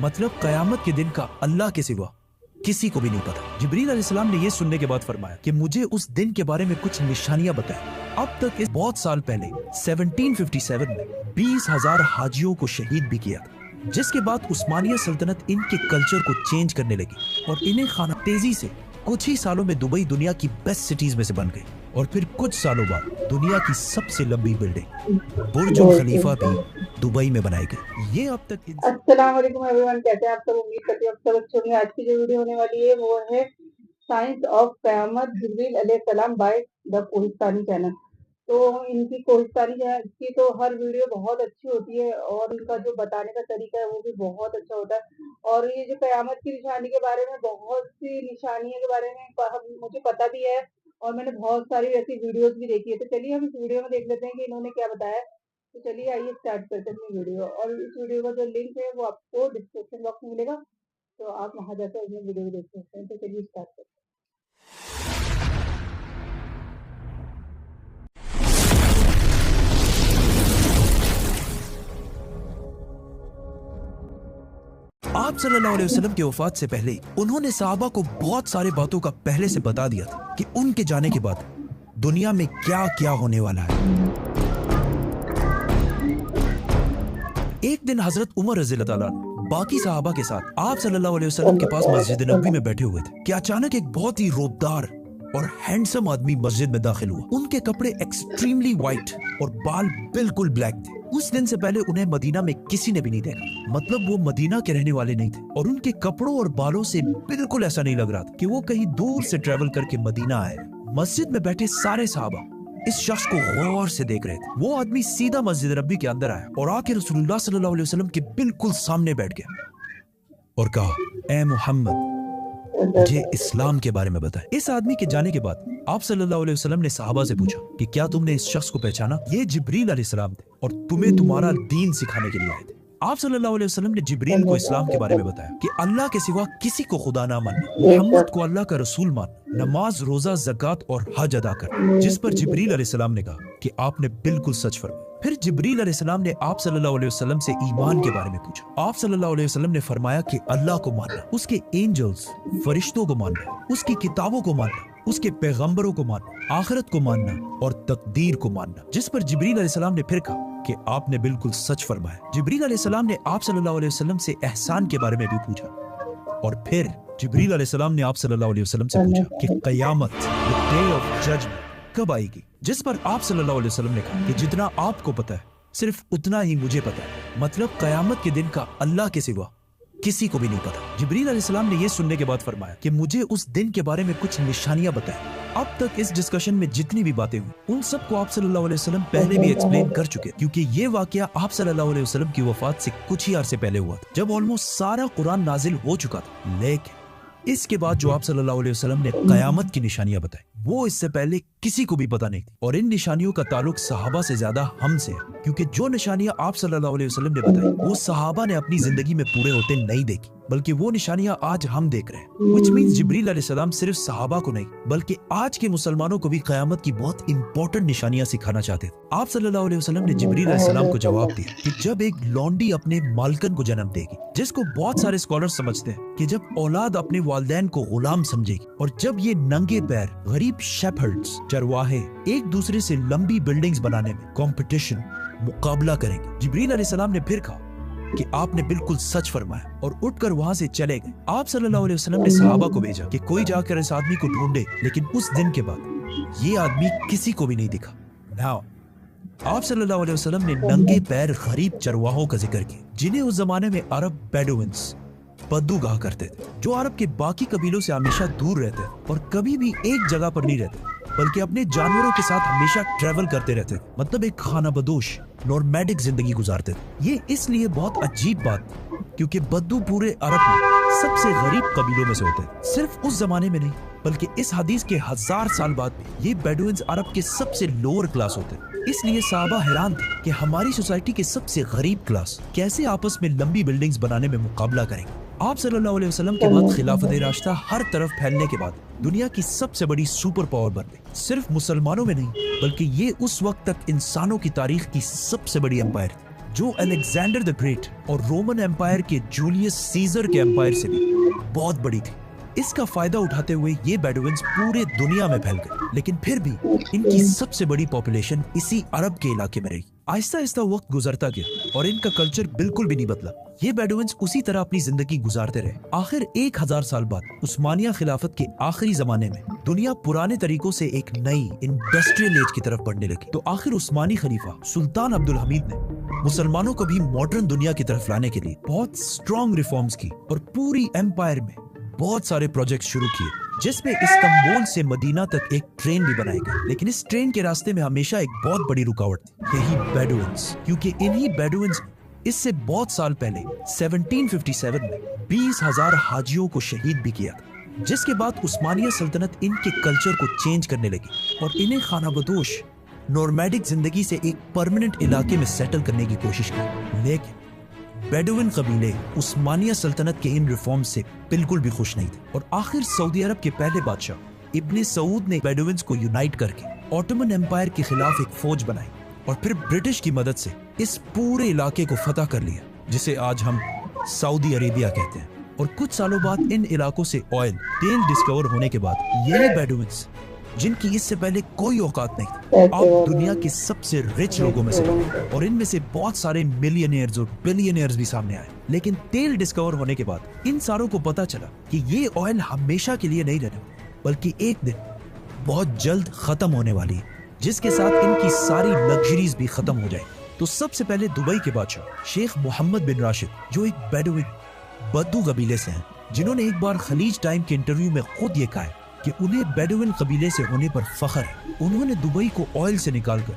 मतलब क़यामत के दिन का अल्लाह के सिवा किसी को भी नहीं पता। जिब्रील अलैहिस्सलाम ने ये सुनने के बाद फरमाया कि मुझे उस दिन के बारे में कुछ निशानियां बताएं। अब तक इस बहुत साल पहले 1757 में 20,000 हाजियों को शहीद भी किया था, जिसके बाद उस्मानिया सल्तनत इनके कल्चर को चेंज करने लगी और इन्हें खाना तेजी से कुछ ही सालों में दुबई दुनिया की बेस्ट सिटीज में से बन गई और फिर कुछ सालों बाद दुनिया की सबसे लंबी बिल्डिंग बुर्ज खलीफा भी दुबई में बनाई गई। ये अब तक अस्सलाम वालेकुम एवरीवन, कैसे हैं आप सब? उम्मीद करती हूँ आप सब अच्छे होंगे। आज की जो वीडियो होने वाली है वो है साइंस ऑफ क़यामत जिब्रील अलैहिस्सलाम बाय द कोहिस्तानी चैनल। तो इनकी कोहिस्तानी की तो हर वीडियो बहुत अच्छी होती है और इनका जो बताने का तरीका है वो भी बहुत अच्छा होता है। और ये जो क़यामत की निशानी के बारे में, बहुत सी निशानियों के बारे में मुझे पता भी है और मैंने बहुत सारी ऐसी वीडियोस भी देखी है। तो चलिए हम इस वीडियो में देख लेते हैं कि इन्होंने क्या बताया। तो चलिए आइए स्टार्ट करते हैं अपनी वीडियो। और इस वीडियो का जो लिंक है वो आपको डिस्क्रिप्शन बॉक्स में मिलेगा, तो आप वहां जाकर अपनी वीडियो देख सकते हैं। तो चलिए स्टार्ट करते हैं। आप सल्लल्लाहु अलैहि वसल्लम की वफात से पहले उन्होंने सहाबा को बहुत सारे बातों का पहले से बता दिया था कि उनके जाने के बाद दुनिया में क्या क्या होने वाला है। एक दिन हजरत उमर रज़ियल्लाहु ताला अन्हु बाकी सहाबा के साथ आप सल्लल्लाहु अलैहि वसल्लम के पास मस्जिद नबवी में बैठे हुए थे कि अचानक एक बहुत ही रोबदार और हैंडसम आदमी मस्जिद में दाखिल हुआ। उनके कपड़े एक्सट्रीमली वाइट और बाल बिल्कुल ब्लैक थे। उस दिन से पहले उन्हें मदीना में किसी ने भी नहीं देखा, मतलब वो मदीना के रहने वाले नहीं थे और उनके कपड़ों और बालों से बिल्कुल ऐसा नहीं लग रहा था कि वो कहीं दूर से ट्रेवल करके मदीना आए। मस्जिद में बैठे सारे सहाबा इस शख्स को गौर से देख रहे थे। वो आदमी सीधा मस्जिद नबवी के अंदर आया और आके रसूलुल्लाह सल्लल्लाहु अलैहि वसल्लम के बिल्कुल सामने बैठ गया और कहा, ए मोहम्मद, मुझे इस्लाम के बारे में बताएं। इस आदमी के जाने के बाद आप सल्लल्लाहु अलैहि वसल्लम ने सहाबा से पूछा कि क्या तुमने इस शख्स को पहचाना? ये जिब्रील अलैहिस्सलाम थे और तुम्हें तुम्हारा दीन सिखाने के लिए आए थे। आप सल्लल्लाहु अलैहि वसल्लम ने जिब्रील को इस्लाम के बारे में बताया कि अल्लाह के सिवा किसी को खुदा ना मानना, मोहम्मद को अल्लाह का रसूल मानना, नमाज, रोजा, ज़कात और हज अदा करना। जिस पर जिब्रील अलैहिस्सलाम ने कहा कि आपने बिल्कुल सच फरमाया। फिर जिब्रील अलैहिस्सलाम ने आप सल्लल्लाहु अलैहि वसल्लम से ईमान के बारे में पूछा। आप सल्लल्लाहु अलैहि वसल्लम ने फरमाया कि अल्लाह को मानना, उसके एंजल्स, फरिश्तों को मानना, उसकी किताबों को मानना, उसके पैगंबरों को मानना, आखिरत को मानना और तकदीर को मानना। जिस पर जिब्रील अलैहिस्सलाम ने फिर कहा कि आपने बिल्कुल सच फरमाया। जिब्रील अलैहिस्सलाम ने आप सल्लल्लाहु अलैहि वसल्लम से एहसान के बारे में भी पूछा और फिर जिब्रील अलैहिस्सलाम ने आप सल्लल्लाहु अलैहि वसल्लम से पूछा कि क़यामत, द डे ऑफ जजमेंट, कब आएगी? जिस पर आप सल्लल्लाहु अलैहि वसल्लम ने कहा कि जितना आपको पता है सिर्फ उतना ही मुझे पता है, मतलब क़यामत के दिन का अल्लाह के सिवा किसी को भी नहीं पता। जिब्रील अलैहिस्सलाम ने यह सुनने के बाद फरमाया कि मुझे उस दिन के बारे में कुछ निशानियां बताएं। अब तक इस डिस्कशन में जितनी भी बातें हुई उन सबको आप सल्लल्लाहु अलैहि वसल्लम पहले भी एक्सप्लेन कर चुके, क्योंकि ये वाकया आप सल्लल्लाहु अलैहि वसल्लम की वफात से कुछ ही अरसे पहले हुआ था, जब ऑलमोस्ट सारा कुरान नाजिल हो चुका था। लेकिन इसके बाद जो आप सल्लल्लाहु अलैहि वसल्लम ने क़यामत की निशानियां बताई वो इससे पहले किसी को भी पता नहीं थी और इन निशानियों का ताल्लुक सहाबा से ज्यादा हमसे है, क्योंकि जो निशानियां आप सल्लल्लाहु अलैहि वसल्लम ने बताई वो सहाबा ने अपनी जिंदगी में पूरे होते नहीं देखी, बल्कि वो निशानियां आज हम देख रहे हैं। व्हिच मींस जिब्रील अलैहिस्सलाम सिर्फ सहाबा को नहीं बल्कि आज के मुसलमानों को भी क़यामत की बहुत इंपॉर्टेंट निशानियां सिखाना चाहते थे। आप सल्लल्लाहु अलैहि वसल्लम ने जिब्रील अलैहिस्सलाम को जवाब दिया कि जब एक लौंडी अपने मालकन को जन्म देगी, जिसको बहुत सारे स्कॉलर समझते हैं कि जब औलाद अपने वालिदैन को गुलाम समझेगी, और जब ये नंगे पैर गरीब शेफर्ड्स, चरवाहे एक दूसरे से लंबी बिल्डिंग्स बनाने में कंपटीशन, मुकाबला करेंगे। जिब्रील अलैहिस्सलाम ने फिर कहा कि आपने बिल्कुल सच फरमाया और उठकर वहां से चले गए। आप सल्लल्लाहु अलैहि वसल्लम ने सहाबा को भेजा कि कोई जाकर इस आदमी को ढूंढे, लेकिन उस दिन के बाद ये आदमी किसी को भी नहीं दिखा। नाउ आप सल्लल्लाहु अलैहि वसल्लम ने नंगे पैर गरीब चरवाहों का जिक्र किया, जिन्हें उस जमाने में अरब बेडुइन्स, बद्दू कहा करते थे, जो अरब के बाकी कबीलों से हमेशा दूर रहते और कभी भी एक जगह पर नहीं रहते, बल्कि अपने जानवरों के साथ हमेशा ट्रेवल करते रहते, मतलब एक खाना बदोश नॉर्मैडिक जिंदगी गुजारते थे। ये इसलिए बहुत अजीब बात क्योंकि बद्दू पूरे अरब में सबसे गरीब कबीलों में से होते हैं। सिर्फ उस जमाने में नहीं बल्कि इस हदीस के 1000 साल बाद भी ये बेडुइन्स अरब के सबसे लोअर क्लास होते हैं। इसलिए सहाबा हैरान थे कि हमारी सोसाइटी के सबसे गरीब क्लास कैसे आपस में लंबी बिल्डिंग्स बनाने में मुकाबला करेंगे। आप सल्लल्लाहु अलैहि वसल्लम के बाद खिलाफत राशिदा हर तरफ फैलने के बाद दुनिया की सबसे बड़ी सुपर पावर बन गई। सिर्फ मुसलमानों में नहीं बल्कि ये उस वक्त तक इंसानों की तारीख की सबसे बड़ी एम्पायर थी। जो अलेक्जेंडर द ग्रेट और रोमन एम्पायर के जूलियस सीजर के एम्पायर से भी बहुत बड़ी थी। इसका फायदा उठाते हुए ये बेडुइन्स पूरे दुनिया में फैल गए, लेकिन फिर भी इनकी सबसे बड़ी पॉपुलेशन इसी अरब के इलाके में रही। आहिस्ता आहिस्ता वक्त गुजरता गया और इनका कल्चर बिल्कुल भी नहीं बदला। ये बेडुइन्स उसी तरह अपनी जिंदगी गुजारते रहे। आखिर 1000 साल बाद उस्मानिया खिलाफत के आखिरी जमाने में दुनिया पुराने तरीकों से एक नई इंडस्ट्रियल एज की तरफ बढ़ने लगी। तो आखिर उस्मानी खलीफा सुल्तान अब्दुल हमीद ने मुसलमानों को भी मॉडर्न दुनिया की तरफ लाने के लिए बहुत स्ट्रॉन्ग रिफॉर्म्स की और पूरी एम्पायर में बहुत सारे प्रोजेक्ट शुरू किए, जिसमें इस्तांबुल से मदीना तक एक ट्रेन भी बनाई गई। लेकिन इस ट्रेन के रास्ते में हमेशा एक बहुत बड़ी रुकावट थी, यही बेडुइन्स, क्योंकि इन्हीं बेडुइन्स इससे बहुत साल पहले 1757 में 20,000 हाजियों को शहीद भी किया था, जिसके बाद उस्मानिया सल्तनत इनके कल्चर को चेंज करने लगी और इन्हें खानाबदोश नॉर्मैडिक जिंदगी से एक परमानेंट इलाके में सेटल करने की कोशिश की। लेकिन बेडुइन कबीले उस्मानिया सल्तनत के इन रिफॉर्म से बिल्कुल भी खुश नहीं थे और आखिर सऊदी अरब के पहले बादशाह इब्ने सऊद ने बेडुइन्स को यूनाइट करके ऑटोमन एम्पायर के खिलाफ एक फौज बनाई और फिर ब्रिटिश की मदद से इस पूरे इलाके को फतह कर लिया, जिसे आज हम सऊदी अरेबिया कहते हैं। और कुछ सालों बाद इन इलाकों से ऑयल, तेल डिस्कवर होने के बाद यही बेडुइन्स, जिनकी इससे पहले कोई औकात नहीं थी, अब दुनिया के सबसे रिच लोगों में से बने और इनमें से बहुत सारे मिलियनियर्स और बिलियनियर्स भी सामने आए। लेकिन तेल डिस्कवर होने के बाद इन सारों को पता चला कि ये ऑयल हमेशा के लिए नहीं रहने वाली, बल्कि एक दिन बहुत जल्द खत्म होने वाली है, जिसके साथ इनकी सारी लग्जरीज भी खत्म हो जाए। तो सबसे पहले दुबई के बादशाह शेख मोहम्मद बिन राशिद, जो एक बेडुइन बद्दू कबीले से हैं, जिन्होंने एक बार खलीज टाइम के इंटरव्यू में खुद ये कहा कि उन्हें बेडुइन कबीले से होने पर फख्र है। उन्होंने दुबई को ऑयल से निकालकर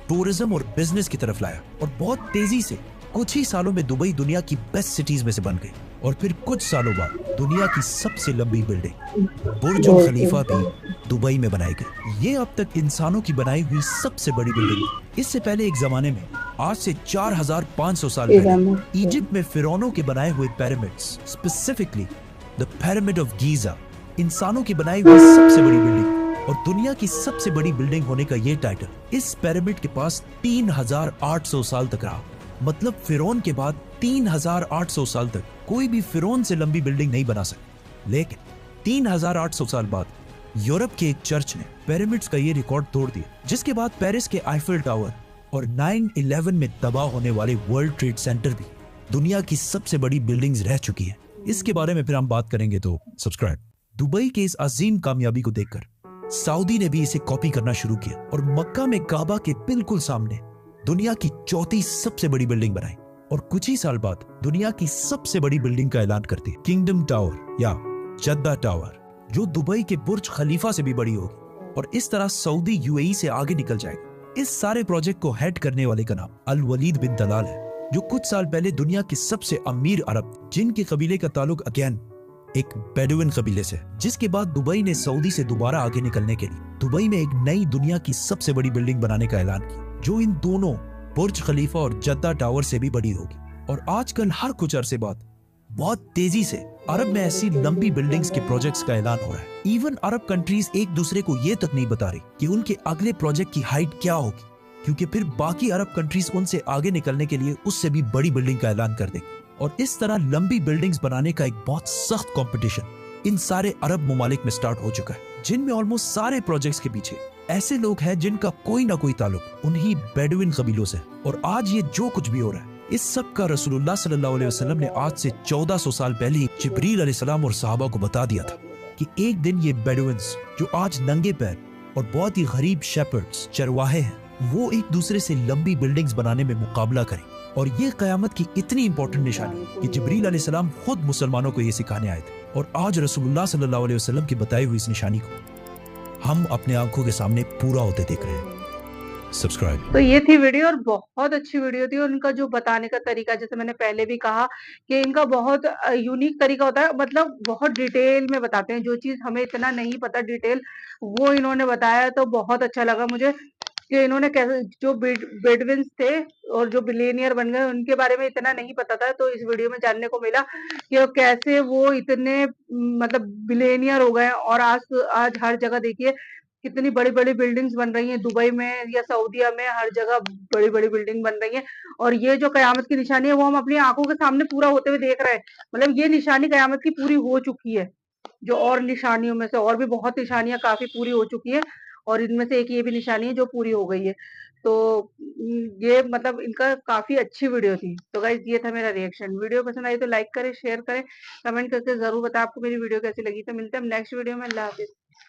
टूरिज्म और बिजनेस की तरफ लाया और बहुत तेजी से कुछ ही सालों में दुबई दुनिया की बेस्ट सिटीज में से बन गई। और फिर कुछ सालों बाद दुनिया की सबसे लंबी बिल्डिंग बुर्ज खलीफा भी दुबई में बनाई गई। ये अब तक इंसानों की बनाई हुई सबसे बड़ी बिल्डिंग है। इससे पहले एक जमाने में, आज से 4500 साल पहले, इजिप्ट में फिरौनों के बनाए हुए pyramids, specifically the pyramid of Giza, इंसानों की बनाई हुई सबसे बड़ी बिल्डिंग और दुनिया की सबसे बड़ी बिल्डिंग होने का ये टाइटल इस पिरामिड के पास 3800 साल तक रहा। मतलब फिरौन के बाद 3800 साल तक कोई भी फिरौन से लंबी बिल्डिंग नहीं बना सका। लेकिन 3800 साल बाद यूरोप के एक चर्च ने पिरामिड्स का ये रिकॉर्ड तोड़ दिया, जिसके बाद पेरिस के आईफिल टावर और 9/11 में तबाह होने वाले वर्ल्ड ट्रेड सेंटर भी दुनिया की सबसे बड़ी बिल्डिंग्स रह चुकी है। इसके बारे में फिर हम बात करेंगे, तो सब्सक्राइब। दुबई के इस अजीम कामयाबी को देखकर सऊदी ने भी इसे कॉपी करना शुरू किया और मक्का में काबा के बिल्कुल सामने दुनिया की चौथी सबसे बड़ी बिल्डिंग बनाई और कुछ ही साल बाद दुनिया की सबसे बड़ी बिल्डिंग का ऐलान करती है, किंगडम टावर या जद्दा टावर, जो दुबई के बुर्ज खलीफा से भी बड़ी होगी और इस तरह सऊदी यूएई से आगे निकल जाएगा। इस सारे प्रोजेक्ट को हेड करने वाले का नाम अल वलीद बिन तलाल है, जो कुछ साल पहले दुनिया के सबसे अमीर अरब, जिनके कबीले का ताल्लुक अगेन एक बेडुइन कबीले से, जिसके बाद दुबई ने सऊदी से दोबारा आगे निकलने के लिए दुबई में एक नई दुनिया की सबसे बड़ी बिल्डिंग बनाने का ऐलान किया, जो इन दोनों बुर्ज खलीफा और जद्दा टावर से भी बड़ी होगी। और आजकल हर कुछ अरसे बाद बहुत तेजी से अरब में ऐसी लंबी बिल्डिंग्स के प्रोजेक्ट्स का ऐलान हो रहा है। इवन अरब कंट्रीज एक दूसरे को ये तक नहीं बता रही कि उनके अगले प्रोजेक्ट की हाइट क्या होगी, क्योंकि फिर बाकी अरब कंट्रीज उनसे आगे निकलने के लिए उससे भी बड़ी बिल्डिंग का ऐलान कर देंगे। और इस तरह लंबी बिल्डिंग्स बनाने का एक बहुत सख्त कंपटीशन इन सारे अरब मुमालिक में स्टार्ट हो चुका है, जिनमें ऑलमोस्ट सारे प्रोजेक्ट्स के पीछे ऐसे लोग हैं जिनका कोई ना कोई ताल्लुक उन्हीं बेडुइन कबीलों से। और आज ये जो कुछ भी हो रहा है, इस सब का रसूलुल्लाह सल्लल्लाहु अलैहि वसल्लम ने आज से 1400 साल पहले जिब्रील अलैहिस्सलाम और सहाबा को बता दिया था कि एक दिन ये बेडुइन्स, जो आज नंगे पैर और बहुत ही गरीब शेपर्ड्स, चरवाहे हैं, वो एक दूसरे से लंबी बिल्डिंग्स बनाने में मुकाबला करें। और ये कयामत की इतनी इंपॉर्टेंट निशानी कि जिब्रील अलैहिस्सलाम खुद मुसलमानों को ये सिखाने आए थे। और आज रसूलुल्लाह सल्लल्लाहु अलैहि वसल्लम की बताई हुई इस निशानी को हम अपने आंखों के सामने पूरा होते देख रहे हैं। सब्सक्राइब। तो ये थी वीडियो और बहुत अच्छी वीडियो थी। और उनका जो बताने का तरीका, जैसे मैंने पहले भी कहा कि इनका बहुत यूनिक तरीका होता है, मतलब बहुत डिटेल में बताते हैं। जो चीज हमें इतना नहीं पता डिटेल, वो इन्होंने बताया, तो बहुत अच्छा लगा मुझे कि इन्होंने कैसे, जो बेडविन्स थे और जो बिलियनियर बन गए, उनके बारे में इतना नहीं पता था। तो इस वीडियो में जानने को मिला कि कैसे वो इतने मतलब बिलियनियर हो गए। और आज हर जगह देखिए कितनी बड़ी बड़ी बिल्डिंग्स बन रही हैं दुबई में या सऊदीया में, हर जगह बड़ी बड़ी बिल्डिंग बन रही है। और ये जो कयामत की निशानी है वो हम अपनी आंखों के सामने पूरा होते हुए देख रहे हैं। मतलब ये निशानी कयामत की पूरी हो चुकी है। जो और निशानियों में से और भी बहुत निशानियां काफी पूरी हो चुकी है, और इनमें से एक ये भी निशानी है जो पूरी हो गई है। तो ये मतलब इनका काफी अच्छी वीडियो थी। तो गाइस ये था मेरा रिएक्शन। वीडियो पसंद आई तो लाइक करें, शेयर करें, कमेंट करके जरूर बताएं आपको मेरी वीडियो कैसी लगी। तो मिलते हैं हम नेक्स्ट वीडियो में। अल्लाह हाफिज।